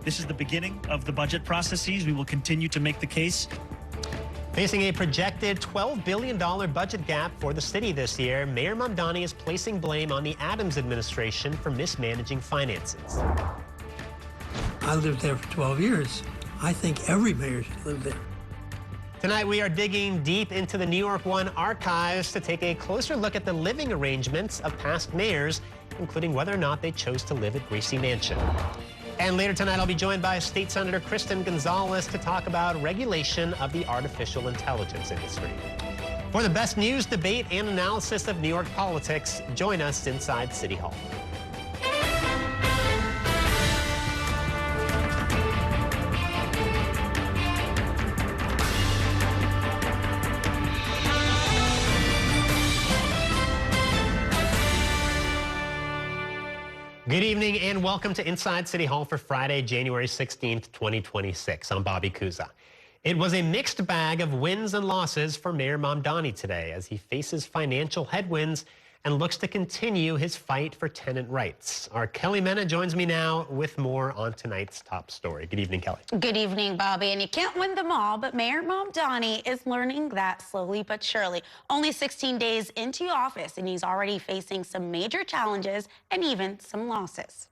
This is the beginning of the budget processes. We will continue to make the case. Facing a projected $12 billion budget gap for the city this year, Mayor Mamdani is placing blame on the Adams administration for mismanaging finances. I lived there for 12 years. I think every mayor should live there. Tonight, we are digging deep into the New York One archives to take a closer look at the living arrangements of past mayors, including whether or not they chose to live at Gracie Mansion. And later tonight, I'll be joined by State Senator Kristen Gonzalez to talk about regulation of the artificial intelligence industry. For the best news, debate, and analysis of New York politics, join us inside City Hall. Good evening and welcome to Inside City Hall for Friday, January 16th, 2026. I'm Bobby Kuza. It was a mixed bag of wins and losses for Mayor Mamdani today as he faces financial headwinds and looks to continue his fight for tenant rights. Our Kelly Mena joins me now with more on tonight's top story. Good evening, Kelly. Good evening, Bobby. And you can't win them all, but Mayor Mamdani is learning that slowly but surely. Only 16 days into office, and he's already facing some major challenges and even some losses.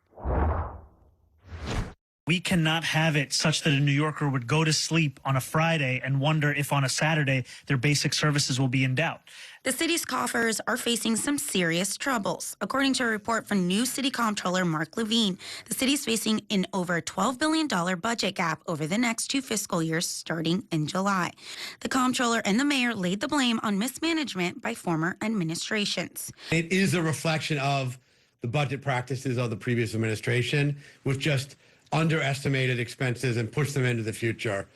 We cannot have it such that a New Yorker would go to sleep on a Friday and wonder if on a Saturday their basic services will be in doubt. The city's coffers are facing some serious troubles. According to a report from new city comptroller Mark Levine, the city's facing an over $12 billion budget gap over the next 2 fiscal years starting in July. The comptroller and the mayor laid the blame on mismanagement by former administrations. It is a reflection of the budget practices of the previous administration, which just underestimated expenses and pushed them into the future.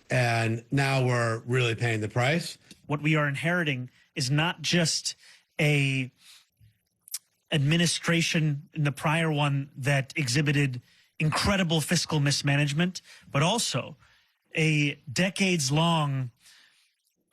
And now we're really paying the price. What we are inheriting is not just a administration in the prior one that exhibited incredible fiscal mismanagement, but also a decades-long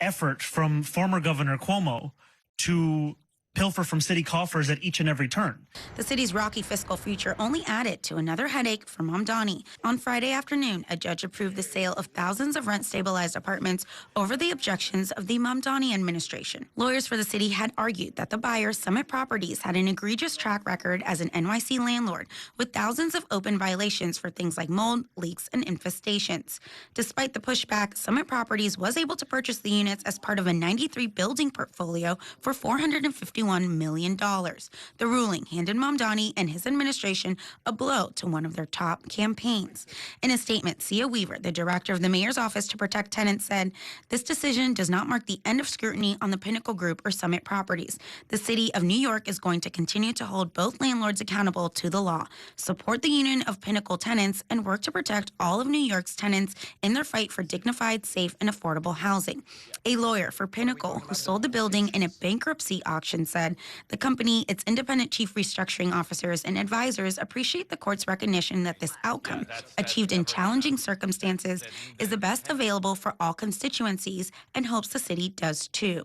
effort from former Governor Cuomo to pilfer from city coffers at each and every turn. The city's rocky fiscal future only added to another headache for Mamdani. On Friday afternoon, a judge approved the sale of thousands of rent-stabilized apartments over the objections of the Mamdani administration. Lawyers for the city had argued that the buyer, Summit Properties, had an egregious track record as an NYC landlord with thousands of open violations for things like mold, leaks, and infestations. Despite the pushback, Summit Properties was able to purchase the units as part of a 93-building portfolio for $451 million. The ruling handed Mamdani and his administration a blow to one of their top campaigns. In a statement, Sia Weaver, the director of the mayor's office to protect tenants, said, "This decision does not mark the end of scrutiny on the Pinnacle Group or Summit Properties. The city of New York is going to continue to hold both landlords accountable to the law, support the union of Pinnacle tenants, and work to protect all of New York's tenants in their fight for dignified, safe, and affordable housing." A lawyer for Pinnacle, who sold the building in a bankruptcy auction, said the company, its independent chief restructuring officers, and advisors appreciate the court's recognition that this outcome, achieved in challenging circumstances, is the best available for all constituencies and hopes the city does too.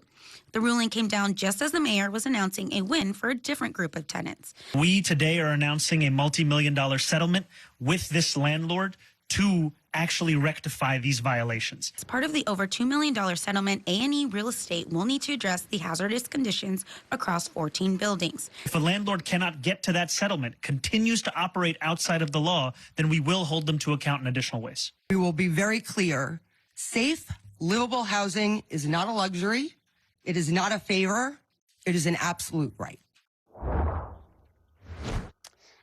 The ruling came down just as the mayor was announcing a win for a different group of tenants. We today are announcing a multi-million-dollar settlement with this landlord to actually rectify these violations. As part of the over $2 million settlement, A&E Real Estate will need to address the hazardous conditions across 14 buildings. If a landlord cannot get to that settlement, continues to operate outside of the law, then we will hold them to account in additional ways. We will be very clear. Safe, livable housing is not a luxury. It is not a favor. It is an absolute right.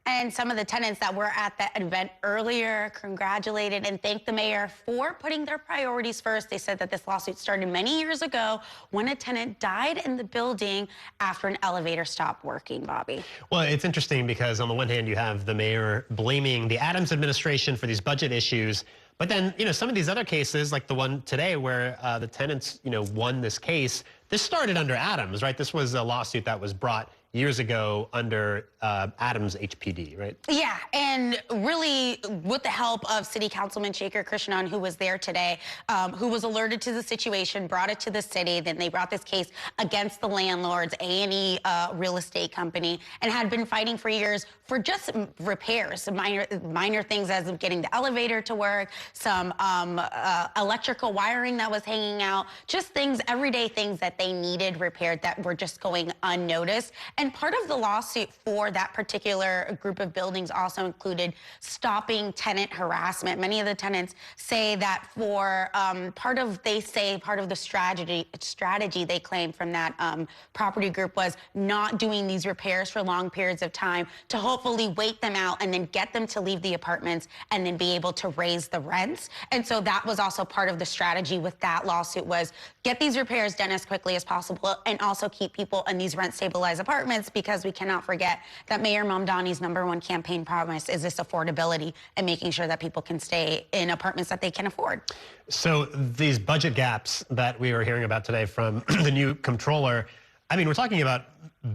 And some of the tenants that were at that event earlier congratulated and thanked the mayor for putting their priorities first. They said that this lawsuit started many years ago when a tenant died in the building after an elevator stopped working, Bobby. Well, it's interesting because on the one hand, you have the mayor blaming the Adams administration for these budget issues. But then, some of these other cases, like the one today where the tenants, won this case, this started under Adams, right? This was a lawsuit that was brought years ago under Adams HPD, right? Yeah, and really with the help of City Councilman Shaker Krishnan, who was there today, who was alerted to the situation, brought it to the city. Then they brought this case against the landlords, A&E Real Estate Company, and had been fighting for years for just repairs, some minor things as of getting the elevator to work, some electrical wiring that was hanging out, just things, everyday things that they needed repaired that were just going unnoticed. And part of the lawsuit for that particular group of buildings also included stopping tenant harassment. Many of the tenants say that for part of the strategy they claim from that property group was not doing these repairs for long periods of time to hopefully wait them out and then get them to leave the apartments and then be able to raise the rents. And so that was also part of the strategy with that lawsuit, was get these repairs done as quickly as possible and also keep people in these rent stabilized apartments, because we cannot forget that Mayor Mamdani's #1 campaign promise is this affordability and making sure that people can stay in apartments that they can afford. So these budget gaps that we were hearing about today from the new comptroller, I mean, we're talking about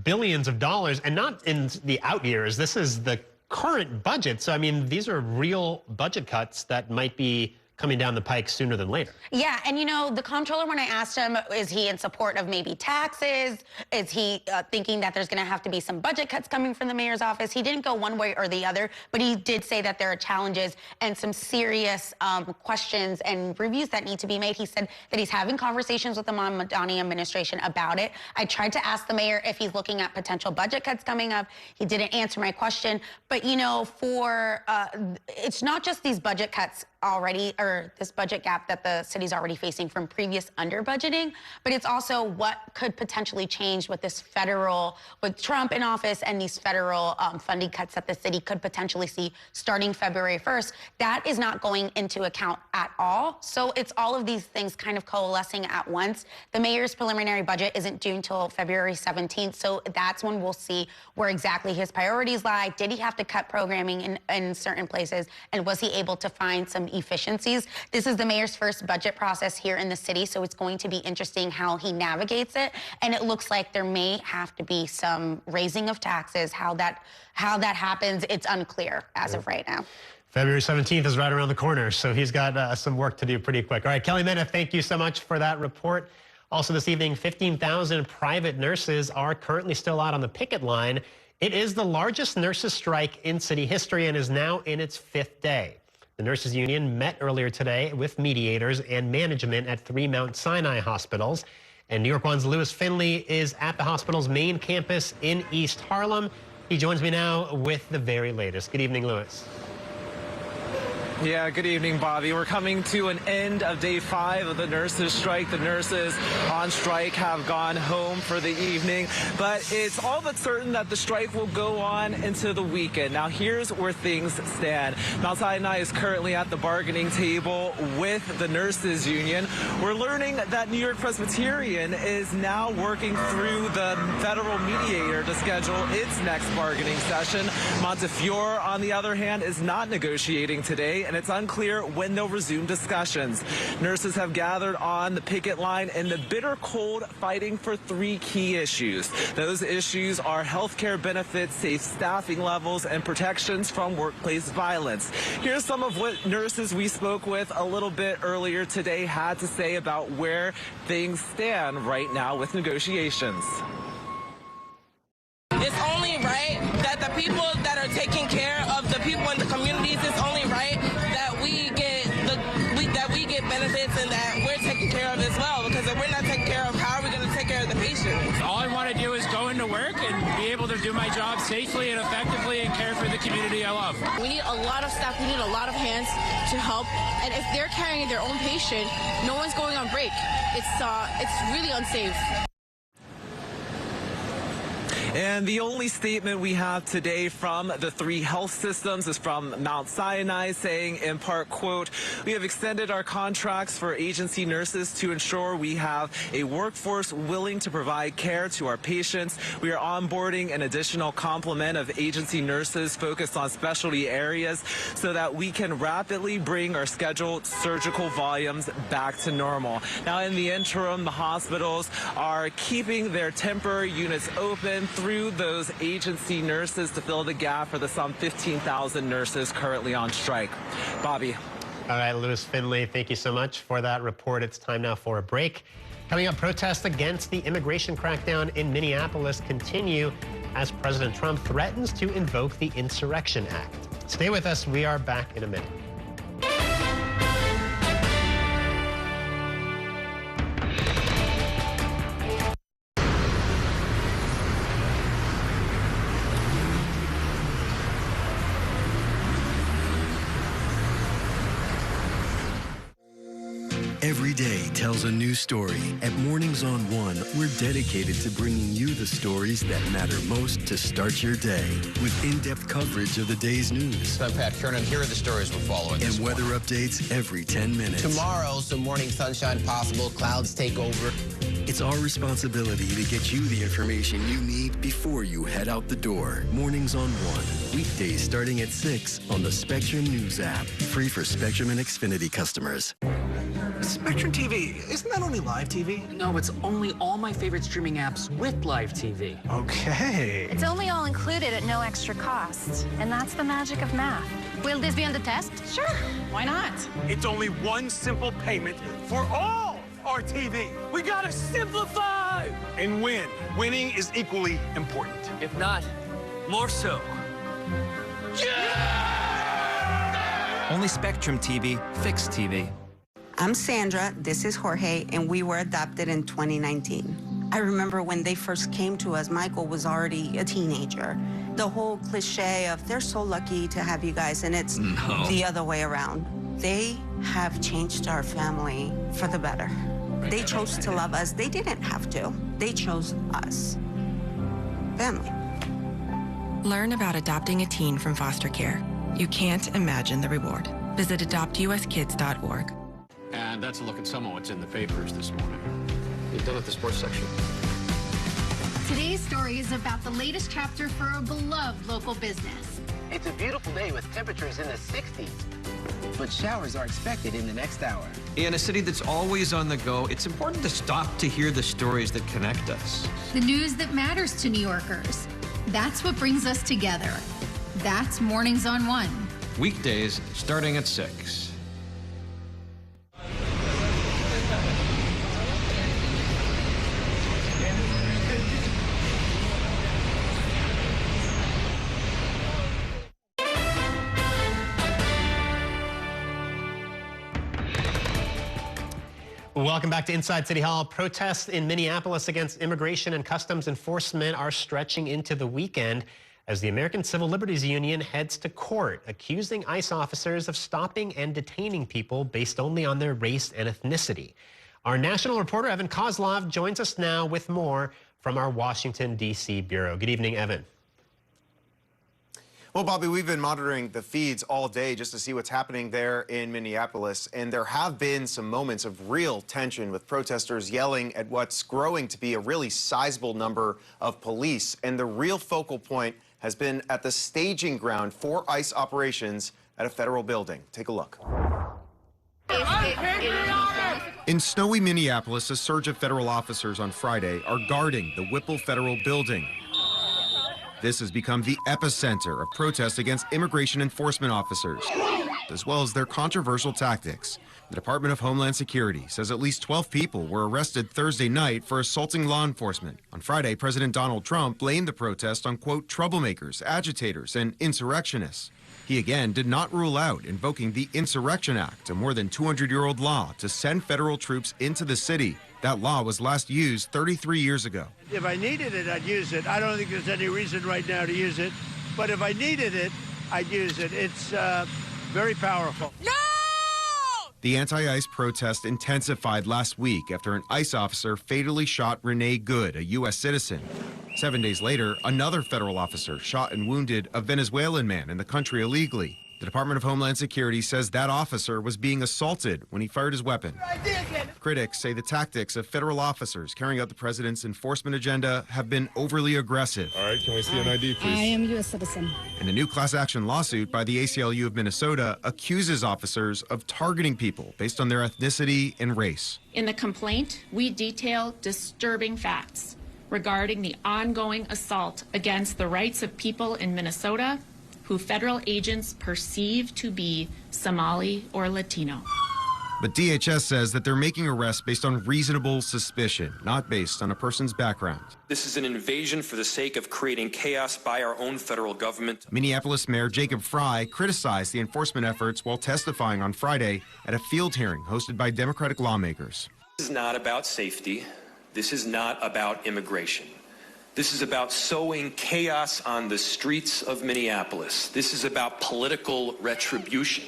billions of dollars, and not in the out years. This is the current budget. So, I mean, these are real budget cuts that might be coming down the pike sooner than later. Yeah, and you know, the comptroller, when I asked him, is he in support of maybe taxes? Is he thinking that there's going to have to be some budget cuts coming from the mayor's office? He didn't go one way or the other, but he did say that there are challenges and some serious questions and reviews that need to be made. He said that he's having conversations with the Mamdani administration about it. I tried to ask the mayor if he's looking at potential budget cuts coming up. He didn't answer my question. But, you know, for it's not just these budget cuts already, or this budget gap that the city's already facing from previous under budgeting, but it's also what could potentially change with this federal, with Trump in office and these federal funding cuts that the city could potentially see starting February 1st. That is not going into account at all. So it's all of these things kind of coalescing at once. The mayor's preliminary budget isn't due until February 17th. So that's when we'll see where exactly his priorities lie. Did he have to cut programming in certain places? And was he able to find some efficiencies? This is the mayor's first budget process here in the city, so it's going to be interesting how he navigates it. And it looks like there may have to be some raising of taxes. How that happens, it's unclear as of right now. February 17th is right around the corner, so he's got some work to do pretty quick. All right, Kelly Mena, thank you so much for that report. Also this evening, 15,000 private nurses are currently still out on the picket line. It is the largest nurses' strike in city history and is now in its 5th day. The nurses union met earlier today with mediators and management at 3 Mount Sinai hospitals. And New York One's Lewis Finley is at the hospital's main campus in East Harlem. He joins me now with the very latest. Good evening, Lewis. Yeah, good evening, Bobby. We're coming to an end of day 5 of the nurses' strike. The nurses on strike have gone home for the evening, but it's all but certain that the strike will go on into the weekend. Now, here's where things stand. Mount Sinai is currently at the bargaining table with the nurses union. We're learning that New York Presbyterian is now working through the federal mediator to schedule its next bargaining session. Montefiore, on the other hand, is not negotiating today, and it's unclear when they'll resume discussions. Nurses have gathered on the picket line in the bitter cold, fighting for 3 key issues. Those issues are health care benefits, safe staffing levels, and protections from workplace violence. Here's some of what nurses we spoke with a little bit earlier today had to say about where things stand right now with negotiations. It's only right that the people that are taking care of the people in the communities, it's only right that we get benefits and that we're taken care of as well, because if we're not taken care of, how are we going to take care of the patients? All I want to do is go into work and be able to do my job safely and effectively and care for the community I love. We need a lot of staff, we need a lot of hands to help, and if they're carrying their own patient, no one's going on break. It's really unsafe. And the only statement we have today from the 3 health systems is from Mount Sinai, saying in part, quote, "We have extended our contracts for agency nurses to ensure we have a workforce willing to provide care to our patients. We are onboarding an additional complement of agency nurses focused on specialty areas so that we can rapidly bring our scheduled surgical volumes back to normal." Now, in the interim, the hospitals are keeping their temporary units open. through those agency nurses to fill the gap for the some 15,000 nurses currently on strike. Bobby. All right, Lewis Finley, thank you so much for that report. It's time now for a break. Coming up, protests against the immigration crackdown in Minneapolis continue as President Trump threatens to invoke the Insurrection Act. Stay with us. We are back in a minute. Every day tells a new story. At Mornings on One, we're dedicated to bringing you the stories that matter most to start your day. With in-depth coverage of the day's news. I'm Pat Kernan. Here are the stories we're following. And weather updates every 10 minutes. Tomorrow, some morning sunshine possible. Clouds take over. It's our responsibility to get you the information you need before you head out the door. Mornings on One. Weekdays starting at 6 on the Spectrum News app. Free for Spectrum and Xfinity customers. Spectrum TV, isn't that only live TV? No, it's only all my favorite streaming apps with live TV. Okay. It's only all included at no extra cost. And that's the magic of math. Will this be on the test? Sure. Why not? It's only one simple payment for all our TV. We gotta simplify and win. Winning is equally important. If not, more so. Yeah! Only Spectrum TV, fixed TV. I'm Sandra, this is Jorge, and we were adopted in 2019. I remember when they first came to us, Michael was already a teenager. The whole cliche of they're so lucky to have you guys, and it's the other way around. They have changed our family for the better. They chose to love us. They didn't have to. They chose us. Family. Learn about adopting a teen from foster care. You can't imagine the reward. Visit adoptuskids.org. And that's a look at some of what's in the papers this morning. You done with the sports section? Today's story is about the latest chapter for a beloved local business. It's a beautiful day with temperatures in the 60s, but showers are expected in the next hour. In a city that's always on the go, it's important to stop to hear the stories that connect us. The news that matters to New Yorkers. That's what brings us together. That's Mornings on One. Weekdays starting at 6. Welcome back to Inside City Hall. Protests in Minneapolis against immigration and customs enforcement are stretching into the weekend as the American Civil Liberties Union heads to court, accusing ICE officers of stopping and detaining people based only on their race and ethnicity. Our national reporter, Evan Kozlov, joins us now with more from our Washington, D.C. bureau. Good evening, Evan. Well, Bobby, we've been monitoring the feeds all day just to see what's happening there in Minneapolis, and there have been some moments of real tension with protesters yelling at what's growing to be a really sizable number of police. And the real focal point has been at the staging ground for ICE operations at a federal building. Take a look. In snowy Minneapolis, a surge of federal officers on Friday are guarding the Whipple Federal Building. This has become the epicenter of protests against immigration enforcement officers, as well as their controversial tactics. The Department of Homeland Security says at least 12 people were arrested Thursday night for assaulting law enforcement. On Friday, President Donald Trump blamed the protest on, quote, troublemakers, agitators, and insurrectionists. He again did not rule out invoking the Insurrection Act, a more than 200-year-old law to send federal troops into the city. That law was last used 33 years ago. If I needed it, I'd use it. I don't think there's any reason right now to use it. But if I needed it, I'd use it. It's very powerful. No! The anti-ICE protest intensified last week after an ICE officer fatally shot Renee Good, a U.S. citizen. 7 days later, another federal officer shot and wounded a Venezuelan man in the country illegally. The Department of Homeland Security says that officer was being assaulted when he fired his weapon. Critics say the tactics of federal officers carrying out the president's enforcement agenda have been overly aggressive. All right, can we see an ID, please? I am a U.S. citizen. And a new class action lawsuit by the ACLU of Minnesota accuses officers of targeting people based on their ethnicity and race. In the complaint, we detail disturbing facts regarding the ongoing assault against the rights of people in Minnesota who federal agents perceive to be Somali or Latino. But DHS says that they're making arrests based on reasonable suspicion, not based on a person's background. This is an invasion for the sake of creating chaos by our own federal government. Minneapolis Mayor Jacob Frey criticized the enforcement efforts while testifying on Friday at a field hearing hosted by Democratic lawmakers. This is not about safety. This is not about immigration. This is about sowing chaos on the streets of Minneapolis. This is about political retribution.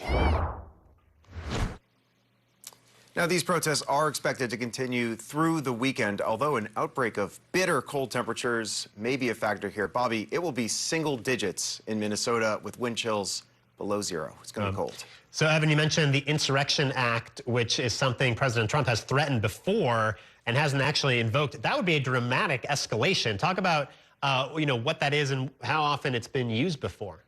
Now, these protests are expected to continue through the weekend, although an outbreak of bitter cold temperatures may be a factor here. Bobby, it will be single digits in Minnesota with wind chills below zero. It's going to be cold. So, Evan, you mentioned the Insurrection Act, which is something President Trump has threatened before and hasn't actually invoked. That would be a dramatic escalation. Talk about, what that is and how often it's been used before.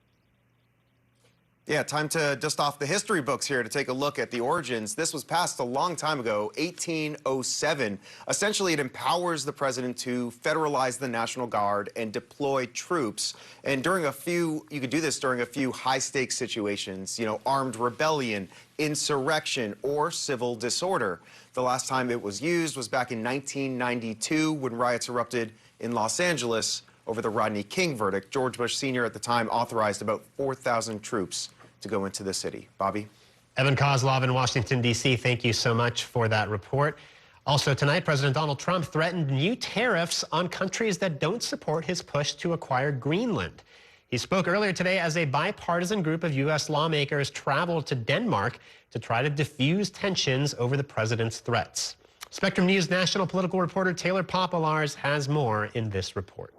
Yeah, time to dust off the history books here to take a look at the origins. This was passed a long time ago, 1807. Essentially, it empowers the president to federalize the National Guard and deploy troops. And you could do this during a few high-stakes situations, armed rebellion, insurrection, or civil disorder. The last time it was used was back in 1992 when riots erupted in Los Angeles over the Rodney King verdict. George Bush Sr. at the time authorized about 4,000 troops to go into the city. Bobby? Evan Kozlov in Washington, D.C., thank you so much for that report. Also tonight, President Donald Trump threatened new tariffs on countries that don't support his push to acquire Greenland. He spoke earlier today as a bipartisan group of U.S. lawmakers traveled to Denmark to try to diffuse tensions over the president's threats. Spectrum News national political reporter Taylor Popolars has more in this report.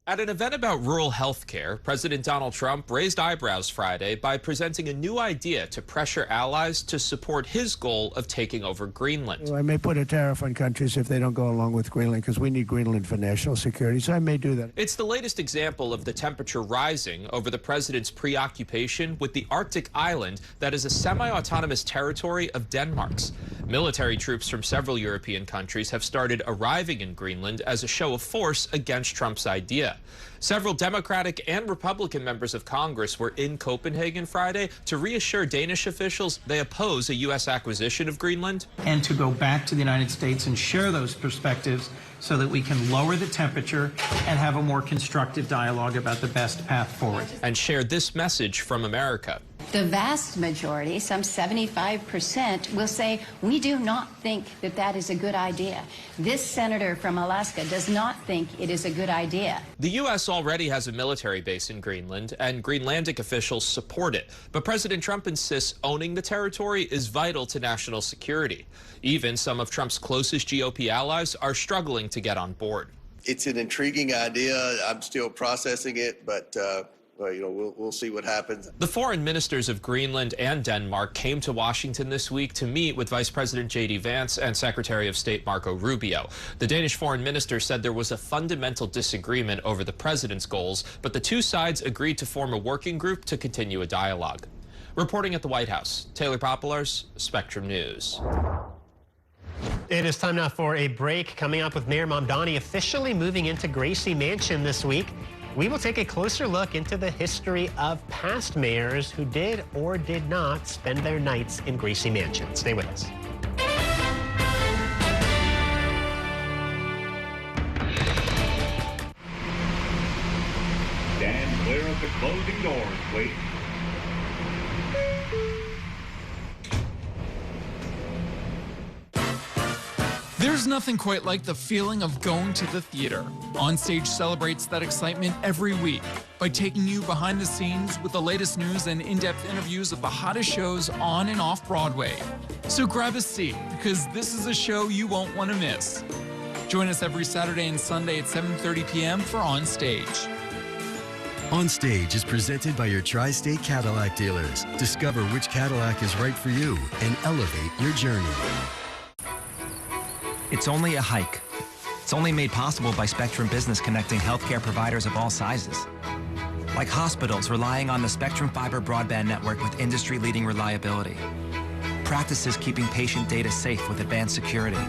At an event about rural health care, President Donald Trump raised eyebrows Friday by presenting a new idea to pressure allies to support his goal of taking over Greenland. I may put a tariff on countries if they don't go along with Greenland, because we need Greenland for national security, so I may do that. It's the latest example of the temperature rising over the president's preoccupation with the Arctic island that is a semi-autonomous territory of Denmark's. Military troops from several European countries have started arriving in Greenland as a show of force against Trump's idea. Several Democratic and Republican members of Congress were in Copenhagen Friday to reassure Danish officials they oppose a U.S. acquisition of Greenland. And to go back to the United States and share those perspectives so that we can lower the temperature and have a more constructive dialogue about the best path forward. And share this message from America. The vast majority, some 75%, will say, we do not think that that is a good idea. This senator from Alaska does not think it is a good idea. The U.S. already has a military base in Greenland, and Greenlandic officials support it. But President Trump insists owning the territory is vital to national security. Even some of Trump's closest GOP allies are struggling to get on board. It's an intriguing idea. I'm still processing it, but we'll see what happens. The foreign ministers of Greenland and Denmark came to Washington this week to meet with Vice President J.D. Vance and Secretary of State Marco Rubio. The Danish foreign minister said there was a fundamental disagreement over the president's goals, but the two sides agreed to form a working group to continue a dialogue. Reporting at the White House, Taylor Popolars, Spectrum News. It is time now for a break. Coming up with Mayor Mamdani officially moving into Gracie Mansion this week. We will take a closer look into the history of past mayors who did or did not spend their nights in Gracie Mansion. Stay with us. Stand clear of the closing doors, please. There's nothing quite like the feeling of going to the theater. Onstage celebrates that excitement every week by taking you behind the scenes with the latest news and in-depth interviews of the hottest shows on and off Broadway. So grab a seat, because this is a show you won't want to miss. Join us every Saturday and Sunday at 7:30 p.m. for Onstage. Onstage is presented by your Tri-State Cadillac dealers. Discover which Cadillac is right for you and elevate your journey. It's only a hike. It's only made possible by Spectrum Business connecting healthcare providers of all sizes. Like hospitals relying on the Spectrum Fiber broadband network with industry-leading reliability. Practices keeping patient data safe with advanced security.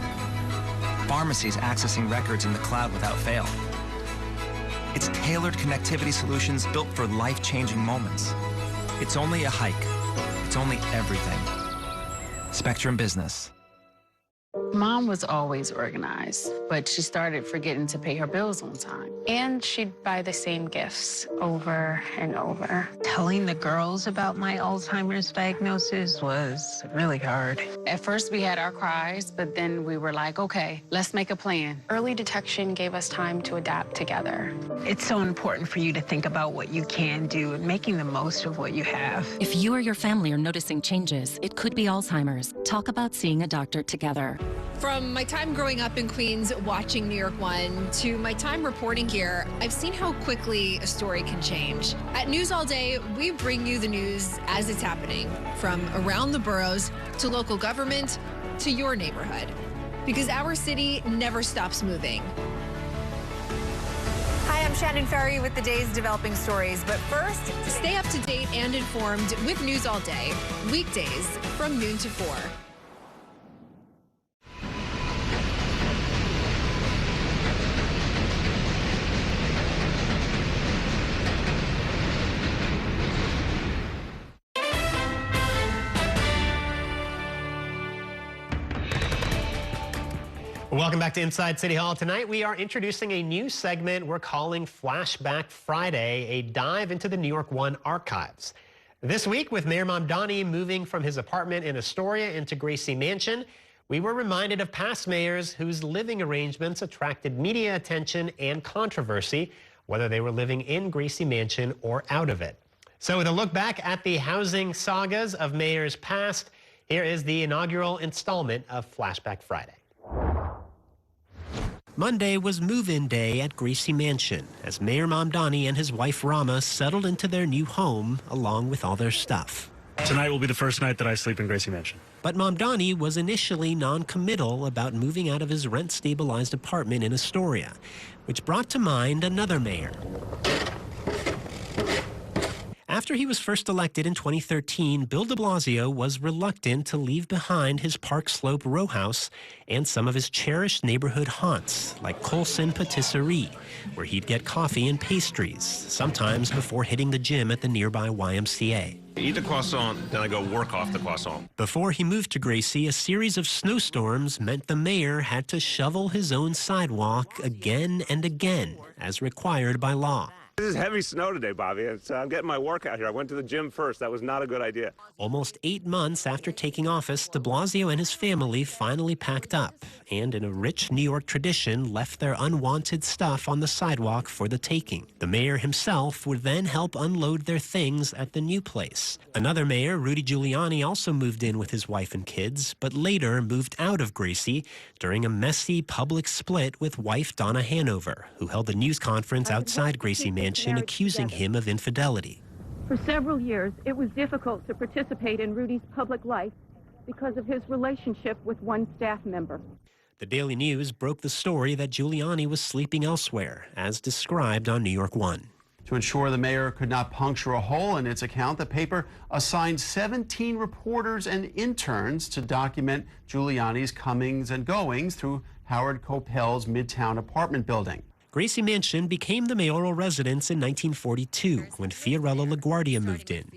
pharmacies accessing records in the cloud without fail. It's tailored connectivity solutions built for life-changing moments. It's only a hike. It's only everything. Spectrum Business. Mom was always organized, but she started forgetting to pay her bills on time. And she'd buy the same gifts over and over. Telling the girls about my Alzheimer's diagnosis was really hard. At first, we had our cries, but then we were like, okay, let's make a plan. Early detection gave us time to adapt together. It's so important for you to think about what you can do and making the most of what you have. If you or your family are noticing changes, it could be Alzheimer's. Talk about seeing a doctor together. From my time growing up in Queens watching New York One to my time reporting here, I've seen how quickly a story can change. At News All Day, we bring you the news as it's happening, from around the boroughs to local government to your neighborhood, because our city never stops moving. Hi, I'm Shannon Ferry with the day's developing stories, but first, stay up to date and informed with News All Day, weekdays from noon to 4. Welcome back to Inside City Hall. Tonight we are introducing a new segment we're calling Flashback Friday, a dive into the New York One archives. This week, with Mayor Mamdani moving from his apartment in Astoria into Gracie Mansion, we were reminded of past mayors whose living arrangements attracted media attention and controversy, whether they were living in Gracie Mansion or out of it. So with a look back at the housing sagas of mayors past, here is the inaugural installment of Flashback Friday. Monday was move-in day at Gracie Mansion as Mayor Mamdani and his wife Rama settled into their new home along with all their stuff. Tonight will be the first night that I sleep in Gracie Mansion. But Mamdani was initially non-committal about moving out of his rent-stabilized apartment in Astoria, which brought to mind another mayor. After he was first elected in 2013, Bill de Blasio was reluctant to leave behind his Park Slope row house and some of his cherished neighborhood haunts, like Colson Patisserie, where he'd get coffee and pastries, sometimes before hitting the gym at the nearby YMCA. Eat the croissant, then I go work off the croissant. Before he moved to Gracie, a series of snowstorms meant the mayor had to shovel his own sidewalk again and again, as required by law. This is heavy snow today, Bobby. I'm getting my workout here. I went to the gym first. That was not a good idea. Almost 8 months after taking office, de Blasio and his family finally packed up and, in a rich New York tradition, left their unwanted stuff on the sidewalk for the taking. The mayor himself would then help unload their things at the new place. Another mayor, Rudy Giuliani, also moved in with his wife and kids, but later moved out of Gracie during a messy public split with wife Donna Hanover, who held a news conference outside Gracie Mansion accusing him of infidelity. For several years, it was difficult to participate in Rudy's public life because of his relationship with one staff member. The Daily News broke the story that Giuliani was sleeping elsewhere, as described on New York One. To ensure the mayor could not puncture a hole in its account, the paper assigned 17 reporters and interns to document Giuliani's comings and goings through Howard Coppell's Midtown apartment building. Gracie Mansion became the mayoral residence in 1942 when Fiorello LaGuardia moved in.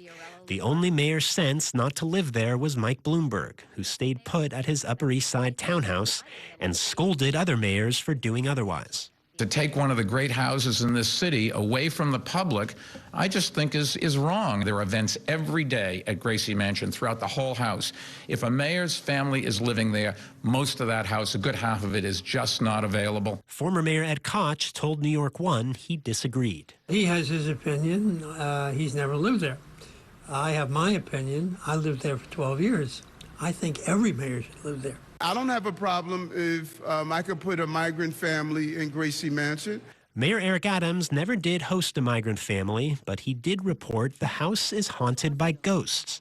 The only mayor since not to live there was Mike Bloomberg, who stayed put at his Upper East Side townhouse and scolded other mayors for doing otherwise. To take one of the great houses in this city away from the public, I just think is wrong. There are events every day at Gracie Mansion throughout the whole house. If a mayor's family is living there, most of that house, a good half of it, is just not available. Former Mayor Ed Koch told New York One he disagreed. He has his opinion. He's never lived there. I have my opinion. I lived there for 12 years. I think every mayor should live there. I don't have a problem if I could put a migrant family in Gracie Mansion. Mayor Eric Adams never did host a migrant family, but he did report the house is haunted by ghosts.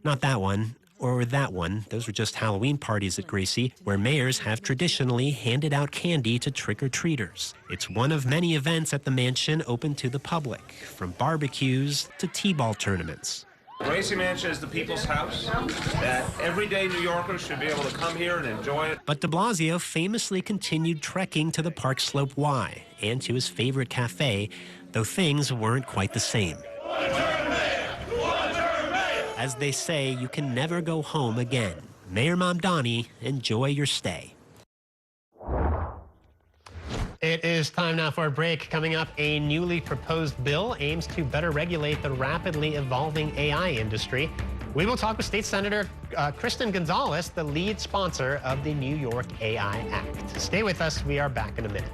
Not that one, or that one. Those were just Halloween parties at Gracie, where mayors have traditionally handed out candy to trick-or-treaters. It's one of many events at the mansion open to the public, from barbecues to t-ball tournaments. Gracie Mansion is the people's house, that everyday New Yorkers should be able to come here and enjoy it. But de Blasio famously continued trekking to the Park Slope Y and to his favorite cafe, though things weren't quite the same. As they say, you can never go home again. Mayor Mamdani, enjoy your stay. It is time now for a break. Coming up, a newly proposed bill aims to better regulate the rapidly evolving AI industry. We will talk with State Senator Kristen Gonzalez, the lead sponsor of the New York AI Act. Stay with us. We are back in a minute.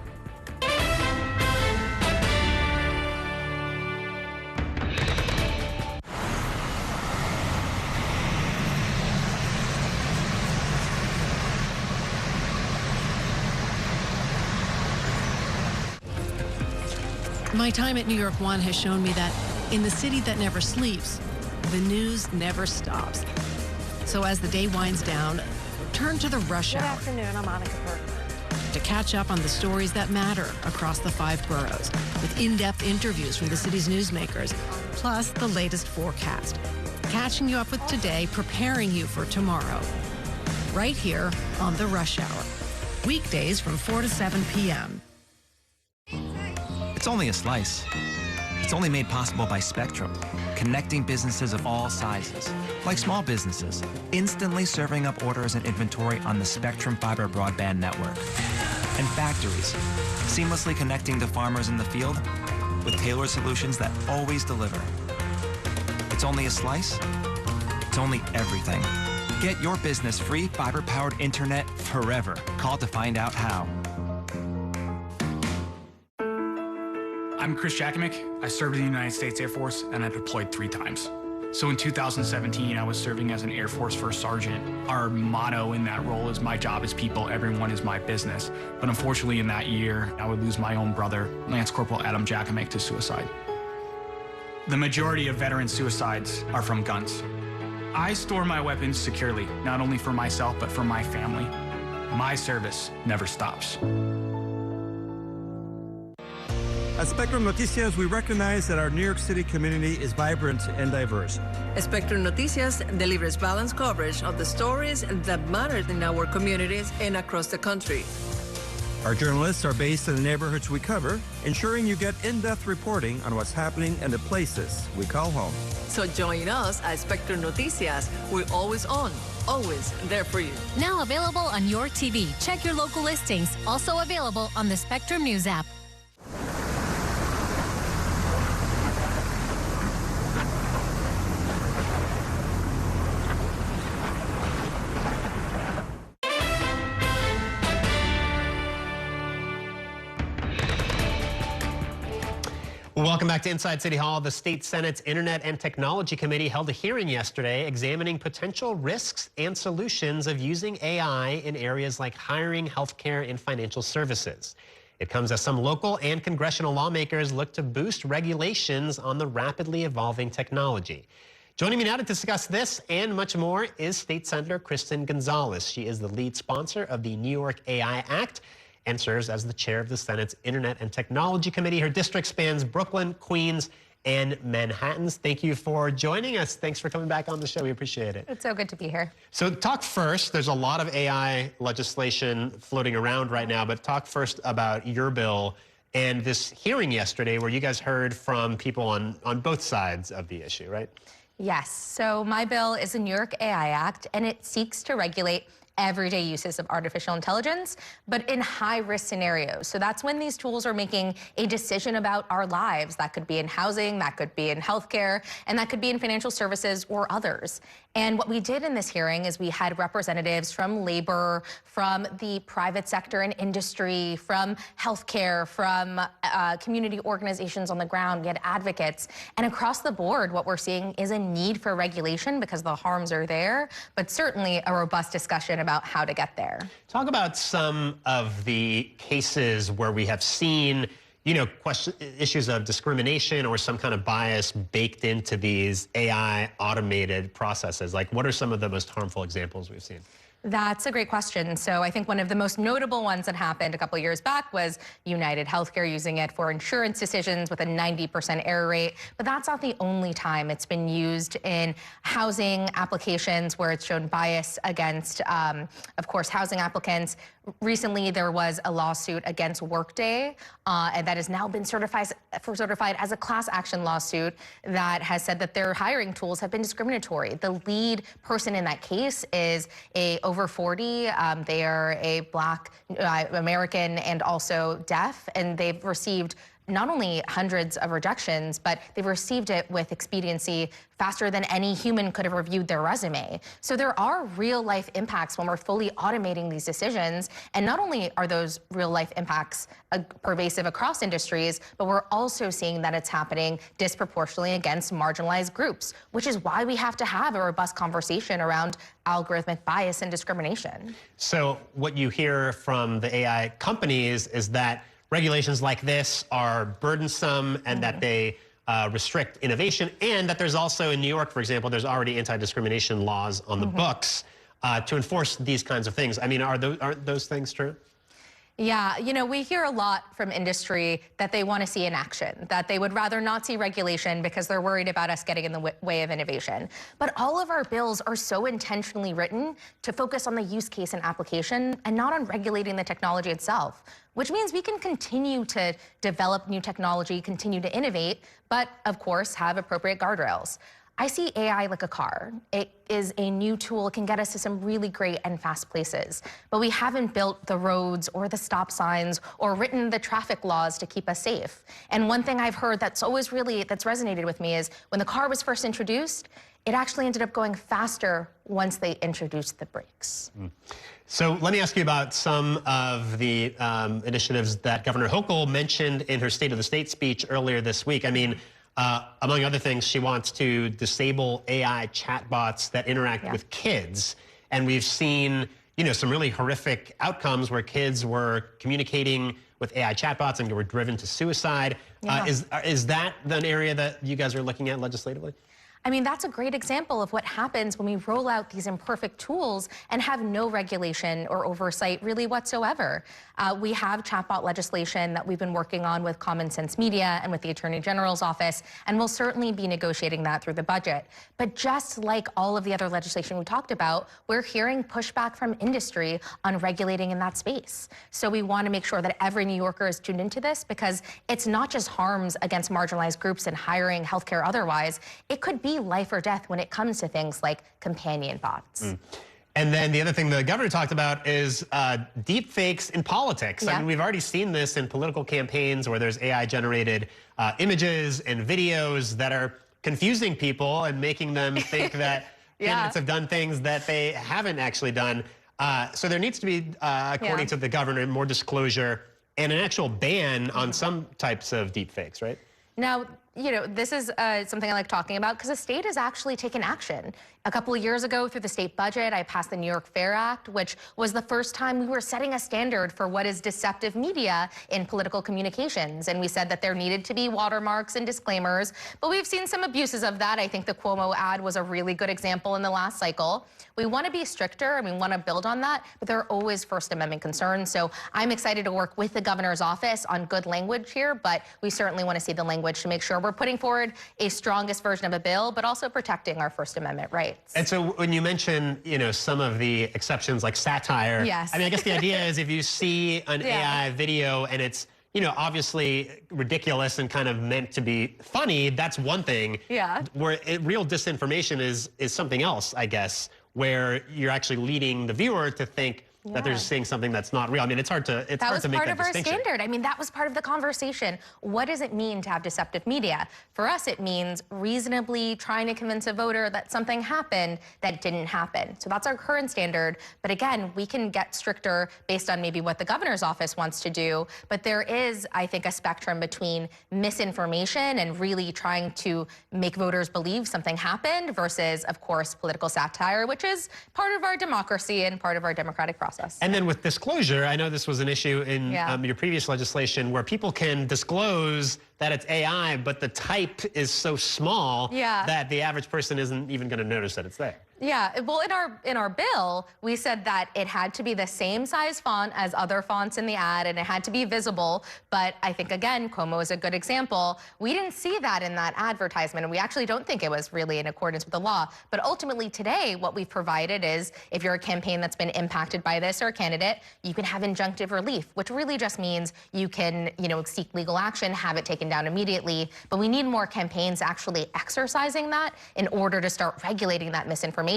My time at New York One has shown me that in the city that never sleeps, the news never stops. So as the day winds down, turn to the rush hour. Good afternoon, I'm Monica Burke. To catch up on the stories that matter across the 5 boroughs, with in-depth interviews from the city's newsmakers, plus the latest forecast. Catching you up with today, preparing you for tomorrow. Right here on the Rush Hour. Weekdays from 4 to 7 p.m. It's only a slice. It's only made possible by Spectrum, connecting businesses of all sizes, like small businesses, instantly serving up orders and inventory on the Spectrum Fiber broadband network. And factories, seamlessly connecting to farmers in the field with tailored solutions that always deliver. It's only a slice. It's only everything. Get your business free fiber-powered internet forever. Call to find out how. I'm Chris Jakimick. I served in the United States Air Force and I deployed 3 times. So in 2017, I was serving as an Air Force First Sergeant. Our motto in that role is my job is people, everyone is my business. But unfortunately in that year, I would lose my own brother, Lance Corporal Adam Jakimick, to suicide. The majority of veteran suicides are from guns. I store my weapons securely, not only for myself, but for my family. My service never stops. At Spectrum Noticias, we recognize that our New York City community is vibrant and diverse. Spectrum Noticias delivers balanced coverage of the stories that matter in our communities and across the country. Our journalists are based in the neighborhoods we cover, ensuring you get in-depth reporting on what's happening in the places we call home. So join us at Spectrum Noticias. We're always on, always there for you. Now available on your TV. Check your local listings. Also available on the Spectrum News app. Welcome back to Inside City Hall. The State Senate's Internet and Technology Committee held a hearing yesterday examining potential risks and solutions of using AI in areas like hiring, healthcare, and financial services. It comes as some local and congressional lawmakers look to boost regulations on the rapidly evolving technology. Joining me now to discuss this and much more is State Senator Kristen Gonzalez. She is the lead sponsor of the New York AI Act and serves as the chair of the Senate's Internet and Technology Committee. Her district spans Brooklyn, Queens, and Manhattan. Thank you for joining us. Thanks for coming back on the show. We appreciate it. It's so good to be here. So talk first. There's a lot of AI legislation floating around right now, but talk first about your bill and this hearing yesterday where you guys heard from people on both sides of the issue, right? Yes. So my bill is the New York AI Act, and it seeks to regulate everyday uses of artificial intelligence, but in high-risk scenarios. So that's when these tools are making a decision about our lives. That could be in housing, that could be in healthcare, and that could be in financial services or others. And what we did in this hearing is we had representatives from labor, from the private sector and industry, from healthcare, from community organizations on the ground. We had advocates. And across the board, what we're seeing is a need for regulation because the harms are there, but certainly a robust discussion about how to get there. Talk about some of the cases where we have seen, you know, issues of discrimination or some kind of bias baked into these AI automated processes. Like, what are some of the most harmful examples we've seen? That's a great question. So I think one of the most notable ones that happened a couple of years back was United Healthcare using it for insurance decisions with a 90% error rate. But that's not the only time it's been used in housing applications where it's shown bias against, of course, housing applicants. Recently, there was a lawsuit against Workday, and that has now been certified as a class action lawsuit that has said that their hiring tools have been discriminatory. The lead person in that case is over 40. They are a Black American and also deaf, and they've received not only hundreds of rejections, but they've received it with expediency faster than any human could have reviewed their resume. So there are real life impacts when we're fully automating these decisions. And not only are those real life impacts pervasive across industries, but we're also seeing that it's happening disproportionately against marginalized groups, which is why we have to have a robust conversation around algorithmic bias and discrimination. So what you hear from the AI companies is that regulations like this are burdensome and that they restrict innovation, and that there's also, in New York, for example, there's already anti-discrimination laws on the books to enforce these kinds of things. I mean, aren't those things true? Yeah, you know, we hear a lot from industry that they want to see in action, that they would rather not see regulation because they're worried about us getting in the way of innovation. But all of our bills are so intentionally written to focus on the use case and application and not on regulating the technology itself, which means we can continue to develop new technology, continue to innovate, but of course have appropriate guardrails. I see AI like a car. It is a new tool. It can get us to some really great and fast places. But we haven't built the roads or the stop signs or written the traffic laws to keep us safe. And one thing I've heard that's resonated with me is when the car was first introduced, it actually ended up going faster once they introduced the brakes. So let me ask you about some of the initiatives that Governor Hochul mentioned in her State of the State speech earlier this week. I mean, among other things, she wants to disable AI chatbots that interact with kids. And we've seen, you know, some really horrific outcomes where kids were communicating with AI chatbots and were driven to suicide. Is that an area that you guys are looking at legislatively? I mean, that's a great example of what happens when we roll out these imperfect tools and have no regulation or oversight really whatsoever. We have chatbot legislation that we've been working on with Common Sense Media and with the Attorney General's office, and we'll certainly be negotiating that through the budget. But just like all of the other legislation we talked about, we're hearing pushback from industry on regulating in that space. So we want to make sure that every New Yorker is tuned into this, because it's not just harms against marginalized groups in hiring, healthcare, otherwise. It could be life or death when it comes to things like companion bots. And then the other thing the governor talked about is deep fakes in politics. I mean, we've already seen this in political campaigns where there's AI-generated images and videos that are confusing people and making them think that candidates have done things that they haven't actually done. So there needs to be, according to the governor, more disclosure and an actual ban on some types of deep fakes, right? Now, you know, this is something I like talking about because the state has actually taken action. A couple of years ago, through the state budget, I passed the New York Fair Act, which was the first time we were setting a standard for what is deceptive media in political communications. And we said that there needed to be watermarks and disclaimers, but we've seen some abuses of that. I think the Cuomo ad was a really good example in the last cycle. We want to be stricter and we want to build on that, but there are always First Amendment concerns. So I'm excited to work with the governor's office on good language here, but we certainly want to see the language to make sure we're putting forward a strongest version of a bill, but also protecting our First Amendment rights. And so when you mention, you know, some of the exceptions like satire, I mean, I guess the idea is if you see an AI video and it's, you know, obviously ridiculous and kind of meant to be funny, that's one thing. Where real disinformation is something else, I guess, where you're actually leading the viewer to think that they're seeing something that's not real. I mean, it's hard to make that distinction. That was part of our standard. I mean, that was part of the conversation. What does it mean to have deceptive media? For us, it means reasonably trying to convince a voter that something happened that didn't happen. So that's our current standard. But again, we can get stricter based on maybe what the governor's office wants to do. But there is, I think, a spectrum between misinformation and really trying to make voters believe something happened versus, of course, political satire, which is part of our democracy and part of our democratic process. And then with disclosure, I know this was an issue in your previous legislation where people can disclose that it's AI, but the type is so small that the average person isn't even going to notice that it's there. Yeah, well, in our bill, we said that it had to be the same size font as other fonts in the ad, and it had to be visible. But I think, again, Cuomo is a good example. We didn't see that in that advertisement, and we actually don't think it was really in accordance with the law. But ultimately today, what we've provided is if you're a campaign that's been impacted by this or a candidate, you can have injunctive relief, which really just means you can, seek legal action, have it taken down immediately. But we need more campaigns actually exercising that in order to start regulating that misinformation.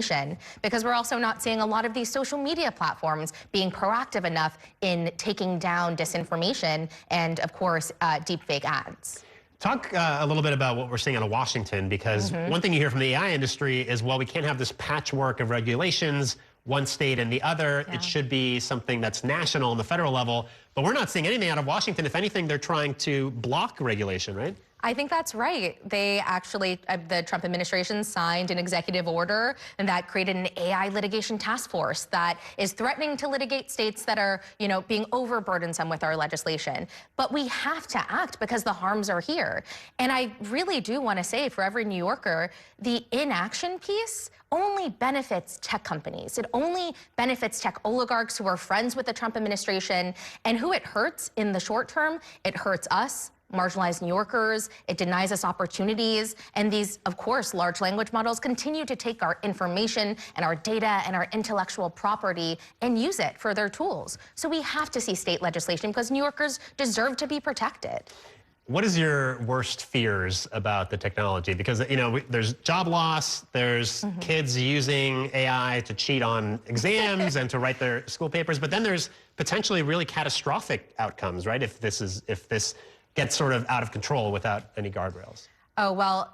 Because we're also not seeing a lot of these social media platforms being proactive enough in taking down disinformation and, of course, deepfake ads. Talk a little bit about what we're seeing out of Washington, because one thing you hear from the AI industry is, well, we can't have this patchwork of regulations, one state and the other. It should be something that's national on the federal level. But we're not seeing anything out of Washington. If anything, they're trying to block regulation, right? I think that's right. They actually, the Trump administration signed an executive order and that created an AI litigation task force that is threatening to litigate states that are, being overburdensome with our legislation. But we have to act because the harms are here. And I really do want to say, for every New Yorker, the inaction piece only benefits tech companies. It only benefits tech oligarchs who are friends with the Trump administration, and who it hurts in the short term. It hurts us, marginalized New Yorkers. It denies us opportunities. And these, of course, large language models continue to take our information and our data and our intellectual property and use it for their tools. So we have to see state legislation because New Yorkers deserve to be protected. What is your worst fears about the technology? Because, there's job loss, there's kids using AI to cheat on exams and to write their school papers, but then there's potentially really catastrophic outcomes, right? If this gets sort of out of control without any guardrails. Oh, well,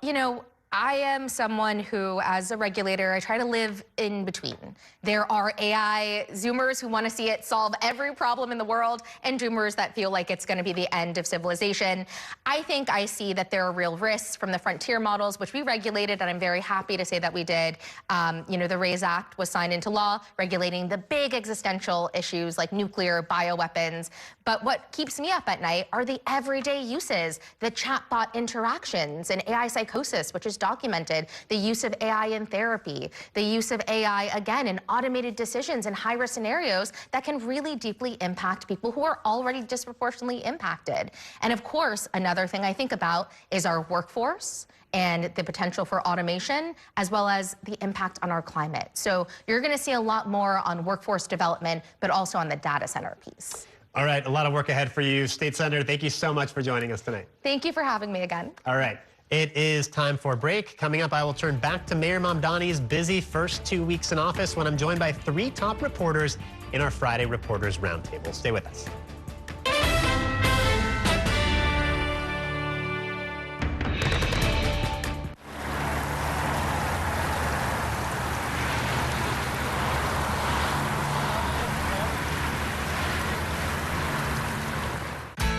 I am someone who, as a regulator, I try to live in between. There are AI Zoomers who want to see it solve every problem in the world, and Doomers that feel like it's going to be the end of civilization. I think I see that there are real risks from the frontier models, which we regulated, and I'm very happy to say that we did. The RAISE Act was signed into law, regulating the big existential issues like nuclear, bioweapons. But what keeps me up at night are the everyday uses, the chatbot interactions, and AI psychosis, which is documented, the use of AI in therapy, the use of AI, again, in automated decisions in high-risk scenarios that can really deeply impact people who are already disproportionately impacted. And of course, another thing I think about is our workforce and the potential for automation, as well as the impact on our climate. So you're going to see a lot more on workforce development, but also on the data center piece. All right, a lot of work ahead for you. State Senator, thank you so much for joining us tonight. Thank you for having me again. All right. It is time for a break. Coming up, I will turn back to Mayor Mamdani's busy first 2 weeks in office when I'm joined by 3 top reporters in our Friday Reporters Roundtable. Stay with us.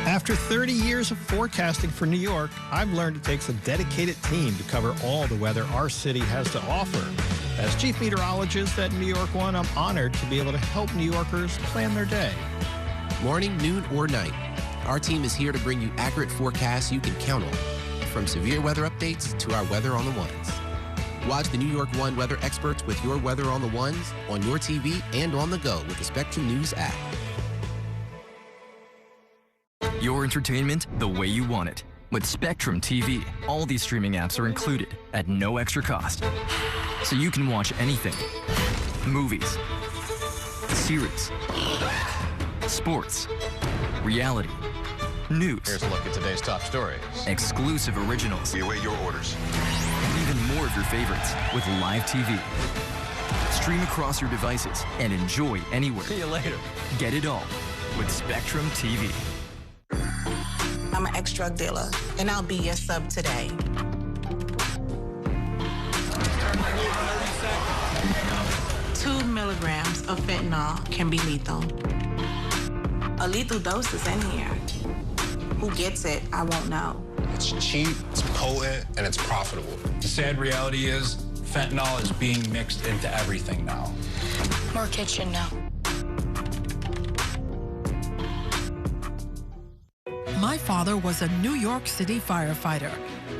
After 30 years of forecasting for New York, I've learned it takes a dedicated team to cover all the weather our city has to offer. As chief meteorologist at New York One, I'm honored to be able to help New Yorkers plan their day. Morning, noon, or night, our team is here to bring you accurate forecasts you can count on, from severe weather updates to our Weather on the Ones. Watch the New York One weather experts with your Weather on the Ones on your TV and on the go with the Spectrum News app. Your entertainment the way you want it. With Spectrum TV, all these streaming apps are included at no extra cost. So you can watch anything. Movies, series, sports, reality, news. Here's a look at today's top stories. Exclusive originals. We await your orders. And even more of your favorites with live TV. Stream across your devices and enjoy anywhere. See you later. Get it all with Spectrum TV. I'm an ex-drug dealer, and I'll be your sub today. 2 milligrams of fentanyl can be lethal. A lethal dose is in here. Who gets it, I won't know. It's cheap, it's potent, and it's profitable. The sad reality is fentanyl is being mixed into everything now. More kitchen now. My father was a New York City firefighter.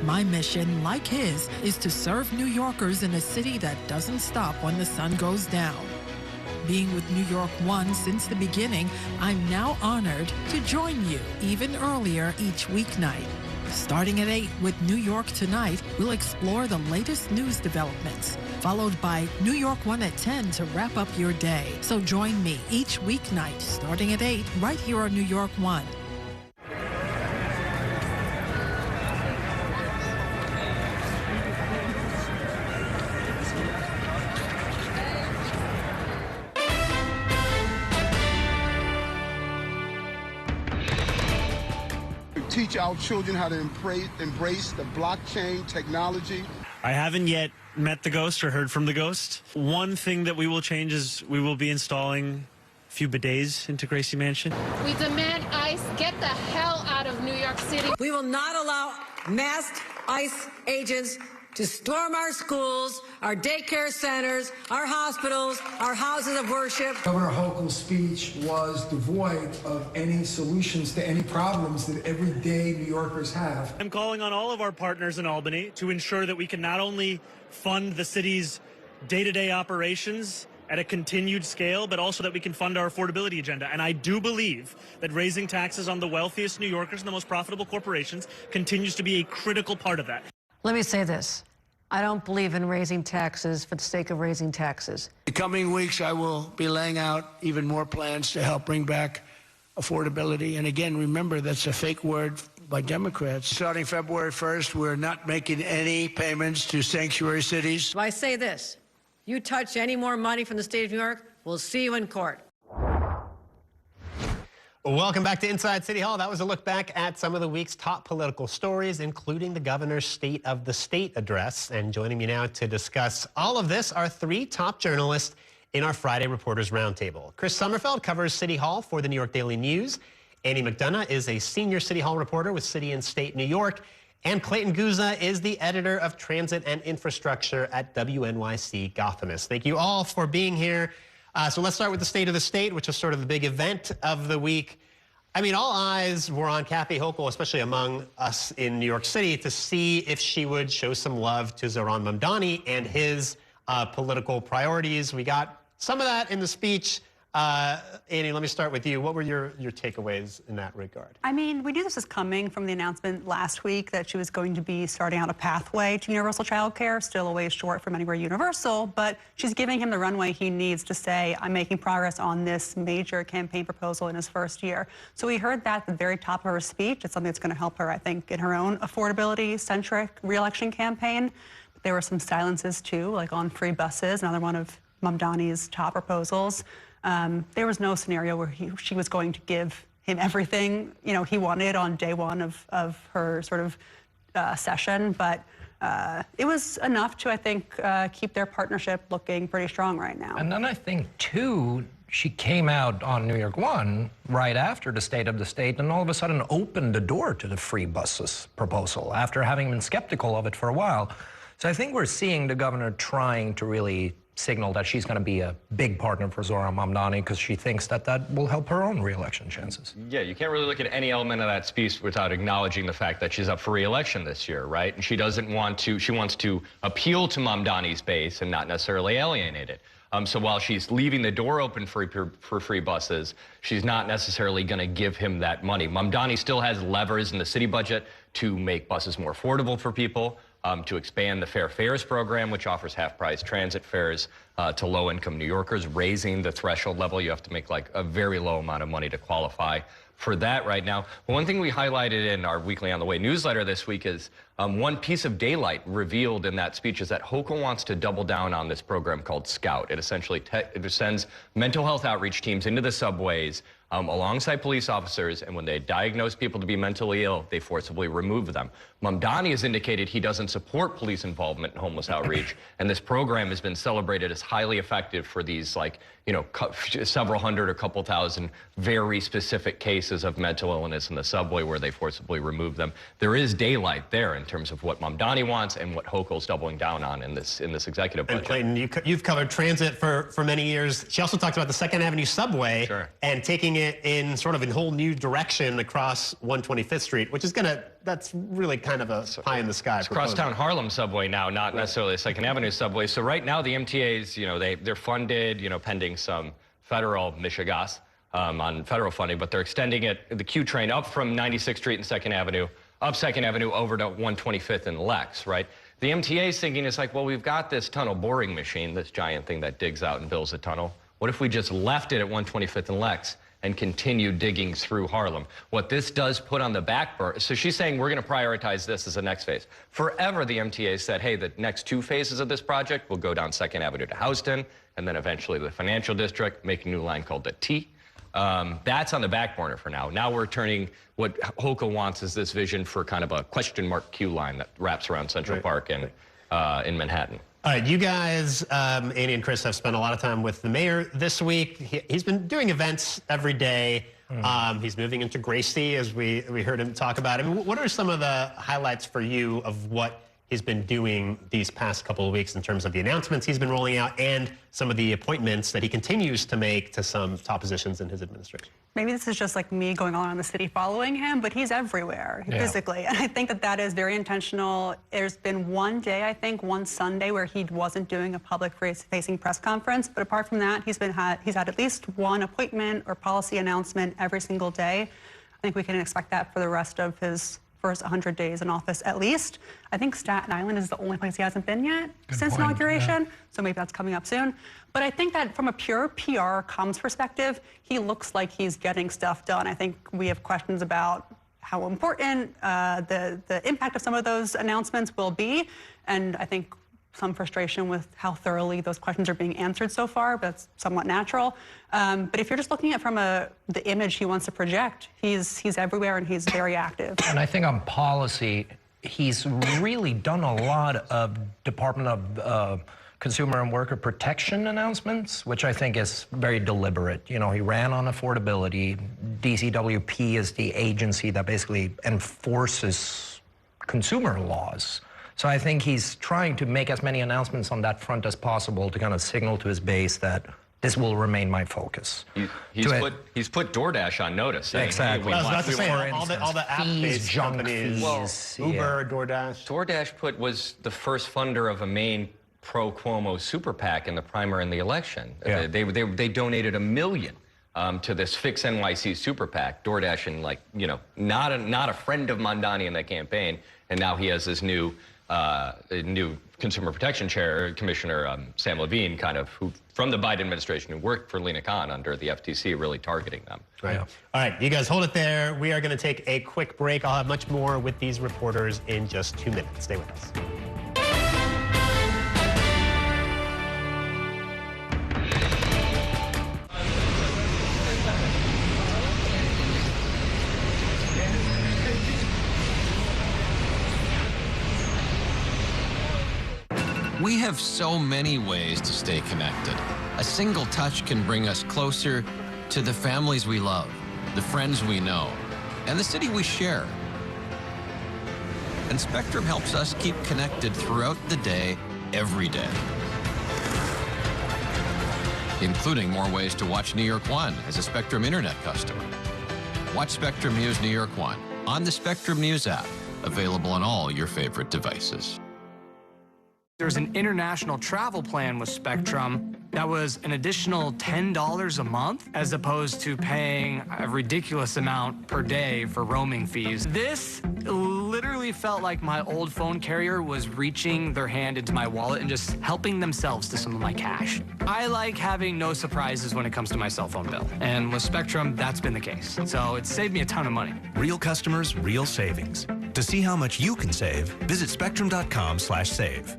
My mission, like his, is to serve New Yorkers in a city that doesn't stop when the sun goes down. Being with New York One since the beginning, I'm now honored to join you even earlier each weeknight. Starting at 8 with New York Tonight, we'll explore the latest news developments, followed by New York One at 10 to wrap up your day. So join me each weeknight starting at 8 right here on New York One. Teach our children how to embrace the blockchain technology. I haven't yet met the ghost or heard from the ghost. One thing that we will change is we will be installing a few bidets into Gracie Mansion. We demand ICE get the hell out of New York City. We will not allow masked ICE agents to storm our schools, our daycare centers, our hospitals, our houses of worship. Governor Hochul's speech was devoid of any solutions to any problems that everyday New Yorkers have. I'm calling on all of our partners in Albany to ensure that we can not only fund the city's day-to-day operations at a continued scale, but also that we can fund our affordability agenda. And I do believe that raising taxes on the wealthiest New Yorkers and the most profitable corporations continues to be a critical part of that. Let me say this. I don't believe in raising taxes for the sake of raising taxes. In the coming weeks, I will be laying out even more plans to help bring back affordability. And again, remember, that's a fake word by Democrats. Starting February 1st, we're not making any payments to sanctuary cities. So I say this. You touch any more money from the state of New York, we'll see you in court. Welcome back to Inside City Hall. That was a look back at some of the week's top political stories, including the governor's State of the State address. And joining me now to discuss all of this are three top journalists in our Friday Reporters Roundtable. Chris Sommerfeld covers City Hall for the New York Daily News. Annie McDonough is a senior City Hall reporter with City and State New York. And Clayton Guzza is the editor of Transit and Infrastructure at WNYC Gothamist. Thank you all for being here. So let's start with the State of the State, which is sort of the big event of the week. I mean, all eyes were on Kathy Hochul, especially among us in New York City, to see if she would show some love to Zohran Mamdani and his political priorities. We got some of that in the speech. Annie, let me start with you. What were your takeaways in that regard? I mean, we knew this was coming from the announcement last week that she was going to be starting out a pathway to universal child care, still a ways short from anywhere universal, but she's giving him the runway he needs to say, I'm making progress on this major campaign proposal in his first year. So we heard that at the very top of her speech. It's something that's going to help her, I think, in her own affordability-centric re-election campaign. But there were some silences, too, like on free buses, another one of Mamdani's top proposals. There was no scenario where she was going to give him everything, you know, he wanted on day one of her sort of session, but it was enough to, I think, keep their partnership looking pretty strong right now. And then I think, too, she came out on New York One right after the State of the State and all of a sudden opened the door to the free buses proposal after having been skeptical of it for a while. So I think we're seeing the governor trying to really signal that she's going to be a big partner for Zohran Mamdani because she thinks that that will help her own re-election chances. Yeah, you can't really look at any element of that speech without acknowledging the fact that she's up for re-election this year, right? And she doesn't want to, she wants to appeal to Mamdani's base and not necessarily alienate it. So while she's leaving the door open for free buses, she's not necessarily going to give him that money. Mamdani still has levers in the city budget to make buses more affordable for people, to expand the Fair Fares program, which offers half-price transit fares to low-income New Yorkers, raising the threshold level. You have to make like a very low amount of money to qualify for that right now. But one thing we highlighted in our Weekly on the Way newsletter this week is one piece of daylight revealed in that speech is that Hochul wants to double down on this program called Scout. It essentially it sends mental health outreach teams into the subways alongside police officers, and when they diagnose people to be mentally ill, they forcibly remove them. Mamdani has indicated he doesn't support police involvement in homeless outreach, and this program has been celebrated as highly effective for these, like, you know, several hundred or couple thousand very specific cases of mental illness in the subway where they forcibly remove them. There is daylight there in terms of what Mamdani wants and what Hochul's doubling down on in this executive budget. And Clayton, you've covered transit for many years. She also talked about the Second Avenue subway and taking it it in sort of a whole new direction across 125th Street, which is that's really kind of a pie in the sky. It's crosstown Harlem subway now, not necessarily a 2nd Avenue subway. So right now the MTAs, they're funded, pending some federal mishigas on federal funding, but they're extending the Q train up from 96th Street and 2nd Avenue, up 2nd Avenue over to 125th and Lex, right? The MTA's thinking it's like, well, we've got this tunnel boring machine, this giant thing that digs out and builds a tunnel. What if we just left it at 125th and Lex and continued digging through Harlem? What this does put on the back burner, so she's saying we're going to prioritize this as the next phase. Forever, the MTA said, hey, the next 2 phases of this project will go down 2nd Avenue to Houston, and then eventually the financial district, make a new line called the T. That's on the back burner for now. Now we're turning, what Hoka wants is this vision for kind of a question mark Q line that wraps around Central Park and in Manhattan. All right, you guys, Andy and Chris, have spent a lot of time with the mayor this week. He's been doing events every day. He's moving into Gracie, as we heard him talk about. I mean, what are some of the highlights for you of what he's been doing these past couple of weeks in terms of the announcements he's been rolling out and some of the appointments that he continues to make to some top positions in his administration? Maybe this is just like me going on in the city following him, but he's everywhere physically. And I think that is very intentional. There's been one day, I think, one Sunday where he wasn't doing a public-facing press conference. But apart from that, he's had at least one appointment or policy announcement every single day. I think we can expect that for the rest of his first 100 days in office at least. I think Staten Island is the only place he hasn't been yet since inauguration, so maybe that's coming up soon. But I think that from a pure PR comms perspective, he looks like he's getting stuff done. I think we have questions about how important the impact of some of those announcements will be, and I think some frustration with how thoroughly those questions are being answered so far, but it's somewhat natural. But if you're just looking at from the image he wants to project, he's everywhere and he's very active. And I think on policy, he's really done a lot of Department of Consumer and Worker Protection announcements, which I think is very deliberate. He ran on affordability. DCWP is the agency that basically enforces consumer laws. So I think he's trying to make as many announcements on that front as possible to kind of signal to his base that this will remain my focus. He's put DoorDash on notice. Saying, Exactly. Hey, I was about to say, all the app-based companies, Uber, DoorDash. DoorDash was the first funder of a main pro-Cuomo super PAC in the primary in the election. Yeah. They donated $1 million to this Fix NYC super PAC. DoorDash, and not a friend of Mamdani in that campaign, and now he has this new Consumer Protection Commissioner, Sam Levine, who from the Biden administration, who worked for Lena Khan under the FTC, really targeting them. Right. Yeah. All right, you guys hold it there. We are going to take a quick break. I'll have much more with these reporters in just 2 minutes. Stay with us. We have so many ways to stay connected. A single touch can bring us closer to the families we love, the friends we know, and the city we share. And Spectrum helps us keep connected throughout the day, every day. Including more ways to watch New York One as a Spectrum Internet customer. Watch Spectrum News New York One on the Spectrum News app, available on all your favorite devices. There's an international travel plan with Spectrum that was an additional $10 a month, as opposed to paying a ridiculous amount per day for roaming fees. This literally felt like my old phone carrier was reaching their hand into my wallet and just helping themselves to some of my cash. I like having no surprises when it comes to my cell phone bill. And with Spectrum, that's been the case. So it's saved me a ton of money. Real customers, real savings. To see how much you can save, visit spectrum.com/save.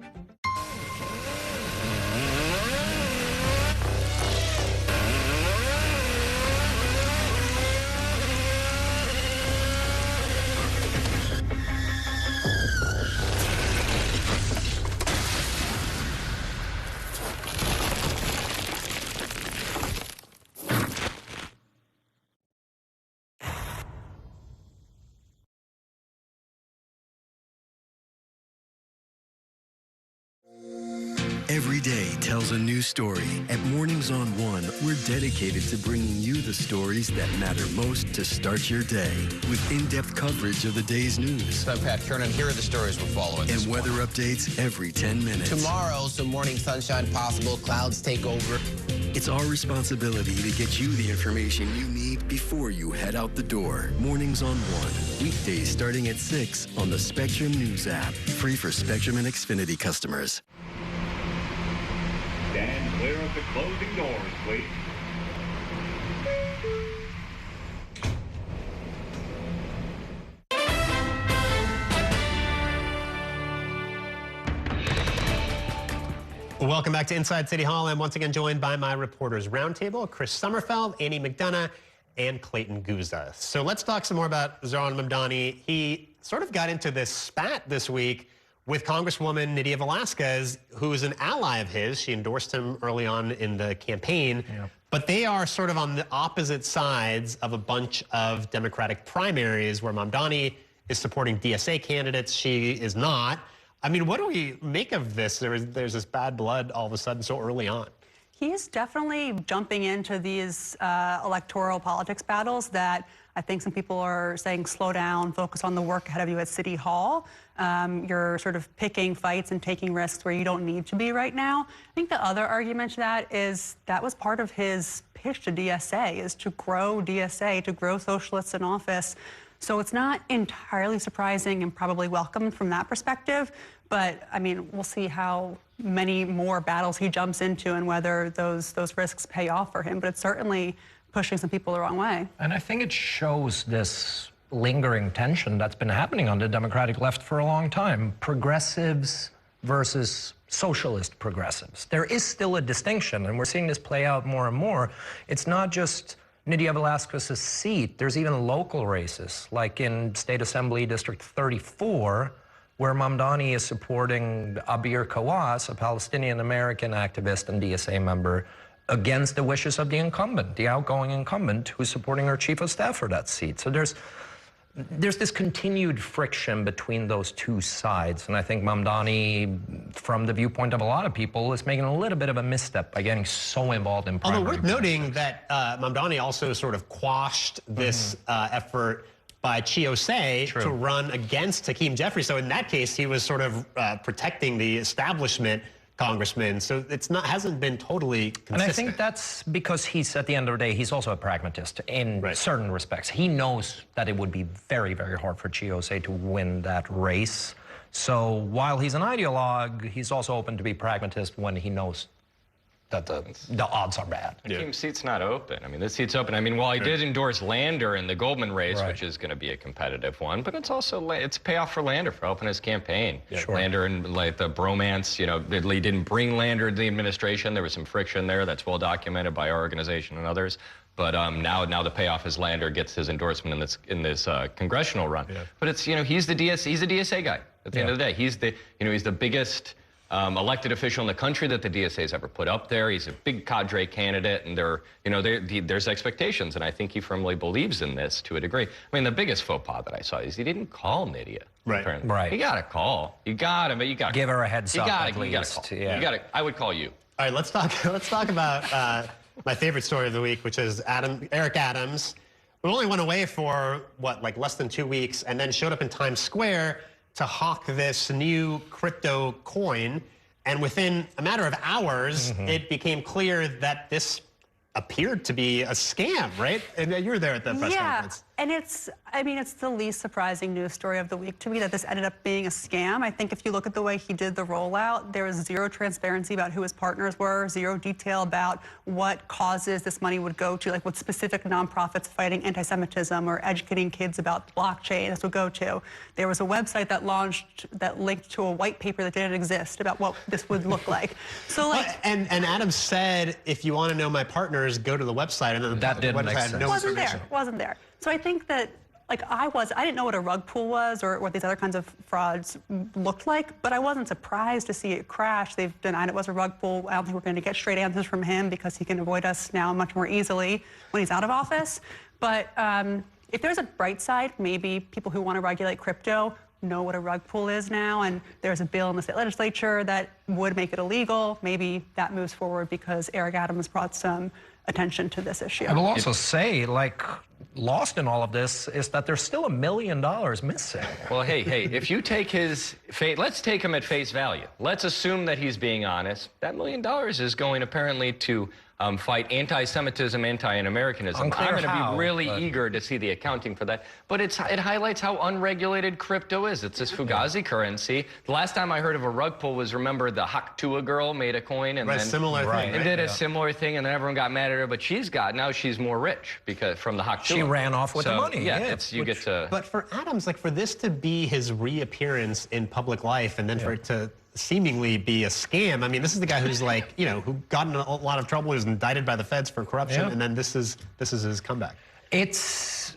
Every day tells a new story. At Mornings on One, we're dedicated to bringing you the stories that matter most to start your day. With in-depth coverage of the day's news. I'm Pat Kernan. Here are the stories we're following. And weather updates every 10 minutes. Tomorrow, some morning sunshine possible. Clouds take over. It's our responsibility to get you the information you need before you head out the door. Mornings on One. Weekdays starting at 6 on the Spectrum News app. Free for Spectrum and Xfinity customers. Stand clear of the closing doors, please. Welcome back to Inside City Hall. I'm once again joined by my reporters roundtable, Chris Sommerfeld, A&E McDonough, and Clayton Guzza. So let's talk some more about Zohran Mamdani. He sort of got into this spat this week with Congresswoman Nydia Velázquez, who is an ally of his. She endorsed him early on in the campaign. Yeah. But they are sort of on the opposite sides of a bunch of Democratic primaries where Mamdani is supporting DSA candidates. She is not. I mean, what do we make of this? There's this bad blood all of a sudden so early on. He's definitely jumping into these electoral politics battles that I think some people are saying slow down, focus on the work ahead of you at City Hall. You're sort of picking fights and taking risks where you don't need to be right now. I think the other argument to that is that was part of his pitch to DSA, is to grow DSA, to grow socialists in office. So it's not entirely surprising and probably welcomed from that perspective. But, I mean, we'll see how many more battles he jumps into and whether those risks pay off for him. But it's certainly pushing some people the wrong way. And I think it shows this lingering tension that's been happening on the Democratic left for a long time. Progressives versus socialist progressives. There is still a distinction, and we're seeing this play out more and more. It's not just Nydia Velázquez's seat. There's even local races, like in State Assembly District 34, where Mamdani is supporting Abir Kawas, a Palestinian-American activist and DSA member, against the wishes of the incumbent, the outgoing incumbent, who's supporting her chief of staff for that seat. So there's this continued friction between those two sides. And I think Mamdani, from the viewpoint of a lot of people, is making a little bit of a misstep by getting so involved in primary Although worth noting that Mamdani also sort of quashed this effort by Chiosei to run against Hakeem Jeffries. So in that case, he was sort of protecting the establishment congressman. So it's not, hasn't been totally consistent. And I think that's because he's, at the end of the day, he's also a pragmatist in certain respects. He knows that it would be very, very hard for Chiosei to win that race. So while he's an ideologue, he's also open to be pragmatist when he knows that the odds are bad. Hakeem's seat's not open. I mean, this seat's open. I mean, while he did endorse Lander in the Goldman race, which is going to be a competitive one, but it's also, it's payoff for Lander for helping his campaign. Lander and like the bromance, you know, he didn't bring Lander to the administration. There was some friction there that's well documented by our organization and others. But now the payoff is Lander gets his endorsement in this congressional run. But it's, you know, he's a DSA guy at the end of the day. He's the, you know, he's the biggest elected official in the country that the DSA's ever put up there. He's a big cadre candidate, and there's expectations, and I think he firmly believes in this to a degree. I mean, the biggest faux pas that I saw is he didn't call Nydia. Right. You got to call. You got to give her a heads up. You got to call. You got to. I would call you. All right, let's talk about my favorite story of the week, which is Eric Adams, who only went away for like less than 2 weeks, and then showed up in Times Square to hawk this new crypto coin. And within a matter of hours, it became clear that this appeared to be a scam, right? And you were there at the press conference. And it's the least surprising news story of the week to me that this ended up being a scam. I think if you look at the way he did the rollout, there was zero transparency about who his partners were, zero detail about what causes this money would go to, like what specific nonprofits fighting anti-Semitism or educating kids about blockchain this would go to. There was a website that launched that linked to a white paper that didn't exist about what this would look like. So like, and Adams said, if you want to know my partners, go to the website. And then that didn't make sense. Wasn't there. So I think that, like, I didn't know what a rug pull was or what these other kinds of frauds looked like, but I wasn't surprised to see it crash. They've denied it was a rug pull. I don't think we're going to get straight answers from him because he can avoid us now much more easily when he's out of office. But if there's a bright side, maybe people who want to regulate crypto know what a rug pull is now, and there's a bill in the state legislature that would make it illegal. Maybe that moves forward because Eric Adams brought some attention to this issue. I will also say, like, lost in all of this is that there's still $1 million missing. Well, hey, if you take his let's take him at face value. Let's assume that he's being honest. That $1 million is going apparently to fight anti-Semitism, anti-Americanism. I'm going to be really eager to see the accounting for that. But it highlights how unregulated crypto is. It's this Fugazi currency. The last time I heard of a rug pull was, remember, the Haktua girl made a coin and then similar thing, and did a similar thing, and then everyone got mad at her. But now she's more rich because from the Haktua. She ran off with the money. Yeah, you get to. But for Adams, like, for this to be his reappearance in public life, and then for it to seemingly be a scam. I mean, this is the guy who's like, you know, who got in a lot of trouble, who's indicted by the feds for corruption, and then this is his comeback. It's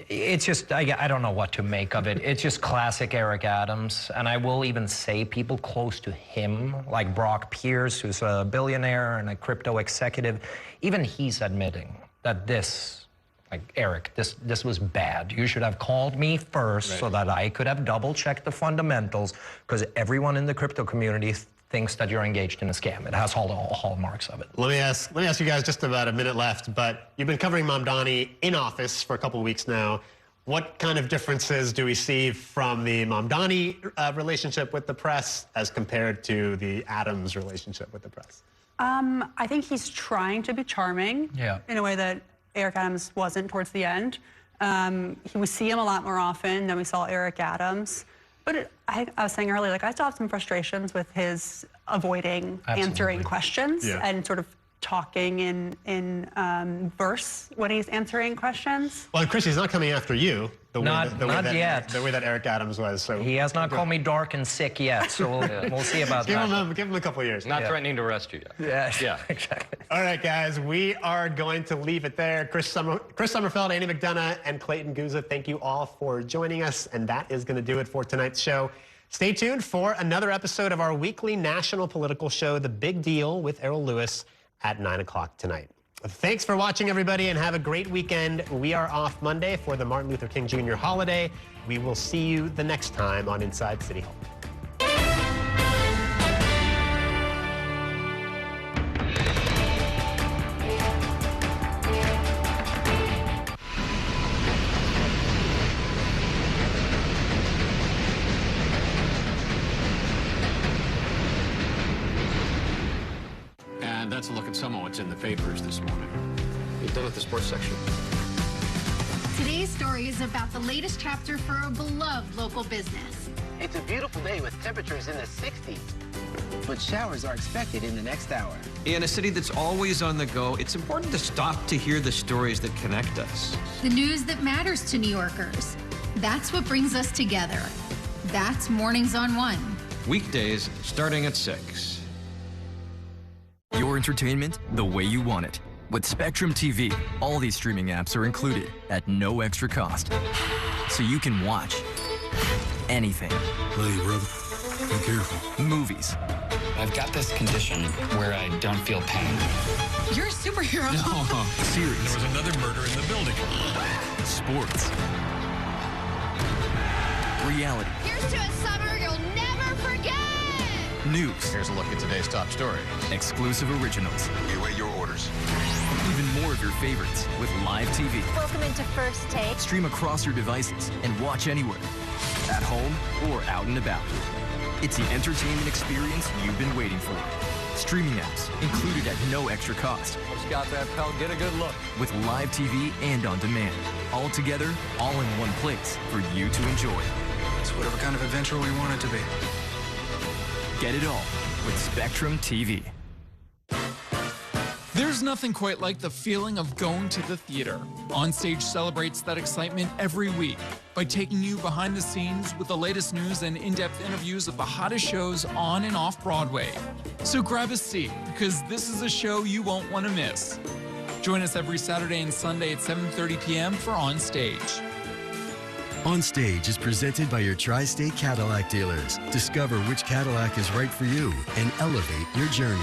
just, I don't know what to make of it. It's just classic Eric Adams, and I will even say people close to him, like Brock Pierce, who's a billionaire and a crypto executive, even he's admitting that this, like, Eric, this was bad. You should have called me first so that I could have double-checked the fundamentals, because everyone in the crypto community thinks that you're engaged in a scam. It has all the hallmarks of it. Let me ask you guys, just about a minute left, but you've been covering Mamdani in office for a couple of weeks now. What kind of differences do we see from the Mamdani relationship with the press as compared to the Adams relationship with the press? I think he's trying to be charming in a way that Eric Adams wasn't towards the end. We see him a lot more often than we saw Eric Adams. But I was saying earlier, like, I still have some frustrations with his avoiding answering questions and sort of talking in verse when he's answering questions. Well, and Chris, he's not coming after you Not yet. The way that Eric Adams was. So he has not called me dark and sick yet, so we'll see about that. Give him a couple of years. Not threatening to arrest you yet. Yeah, exactly. All right, guys, we are going to leave it there. Chris Sommerfeld, Annie McDonough, and Clayton Guzza, thank you all for joining us, and that is going to do it for tonight's show. Stay tuned for another episode of our weekly national political show, The Big Deal, with Errol Lewis at 9 o'clock tonight. Thanks for watching, everybody, and have a great weekend. We are off Monday for the Martin Luther King Jr. holiday. We will see you the next time on Inside City Hall. And that's a look at some of what's in the papers this morning. You done with the sports section? Today's story is about the latest chapter for a beloved local business. It's a beautiful day with temperatures in the 60s, but showers are expected in the next hour. In a city that's always on the go, it's important to stop to hear the stories that connect us. The news that matters to New Yorkers. That's what brings us together. That's Mornings on One. Weekdays starting at 6. Your entertainment the way you want it. With Spectrum TV, all these streaming apps are included at no extra cost. So you can watch anything. Hey, brother, be careful. Movies. I've got this condition where I don't feel pain. You're a superhero. Series. There was another murder in the building. Sports. Reality. Here's to a summer you'll never forget. News. Here's a look at today's top story. Exclusive originals. You await your orders. Even more of your favorites with live TV. Welcome into First Take. Stream across your devices and watch anywhere. At home or out and about. It's the entertainment experience you've been waiting for. Streaming apps included at no extra cost. Just got that, pal. Get a good look. With live TV and on demand. All together, all in one place for you to enjoy. It's whatever kind of adventure we want it to be. Get it all with Spectrum TV. There's nothing quite like the feeling of going to the theater. Onstage celebrates that excitement every week by taking you behind the scenes with the latest news and in-depth interviews of the hottest shows on and off Broadway. So grab a seat, because this is a show you won't want to miss. Join us every Saturday and Sunday at 7:30 p.m. for Onstage. On Stage is presented by your Tri-State Cadillac dealers. Discover which Cadillac is right for you and elevate your journey.